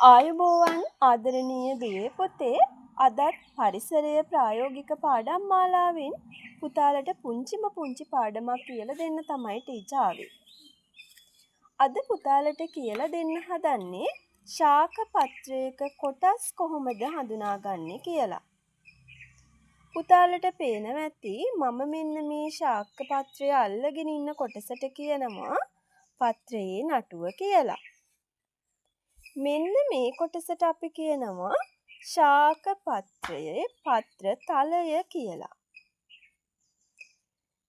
ආයුබෝවන් ආදරණීය දුවේ පුතේ අදත් පරිසරය ප්‍රායෝගික පාඩම් මාලාවෙන් පුතාලට පුංචි පාඩමක් කියලා දෙන්න තමයි ටීචර් ආවේ. අද පුතාලට කියලා දෙන්න හදන්නේ ශාක පත්‍රයක කොටස් කොහොමද හඳුනාගන්නේ කියලා. පුතාලට පේනවා ඇති මම මෙන්න මේ ශාක පත්‍රය අල්ලගෙන ඉන්න කොටසට කියනවා පත්‍රයේ නටුව කියලා. මෙන්න මේ කොටසට අපි කියනවා ශාක පත්‍රයේ පත්‍ර තලය කියලා.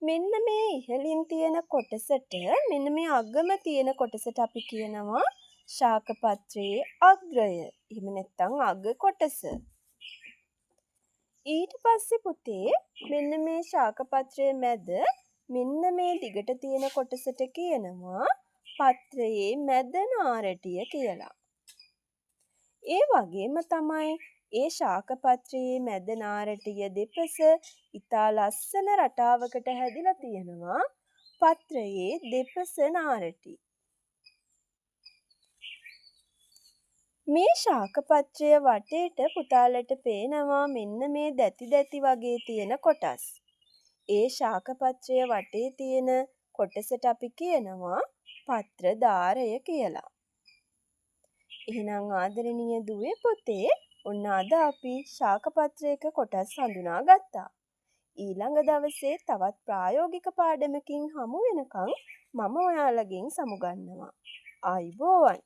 මෙන්න මේ ඉහළින් තියෙන කොටසට මෙන්න මේ අගම තියෙන කොටසට අපි කියනවා ශාක පත්‍රයේ අග්‍රය. එහෙම නැත්නම් අග කොටස. ඊට පස්සේ පුතේ මෙන්න මේ ශාක පත්‍රයේ මැද මෙන්න මේ දිගට තියෙන කොටසට කියනවා පත්‍රයේ මැද නාරටිය කියලා. ඒ වගේම තමයි ඒ ශාක පත්‍රයේ මැද නාරටිය දෙපස ඉතා ලස්සන රටාවකට හැදිලා තියෙනවා පත්‍රයේ දෙපස නාරටි. මේ ශාක පත්‍රය වටේට පුතාලට පේනවා මෙන්න මේ දැති වගේ තියෙන කොටස්. ඒ ශාක පත්‍රය වටේ තියෙන කොටසට අපි කියනවා පත්‍ර දාරය කියලා. එහෙනම් ආදරණීය දුවේ පුතේ ඔන්න අද අපි ශාක පත්‍රයක කොටස් හඳුනා ගත්තා. ඊළඟ දවසේ තවත් ප්‍රායෝගික පාඩමකින් හමු වෙනකන් මම ඔයාලගෙන් සමුගන්නවා. ආයුබෝවන්.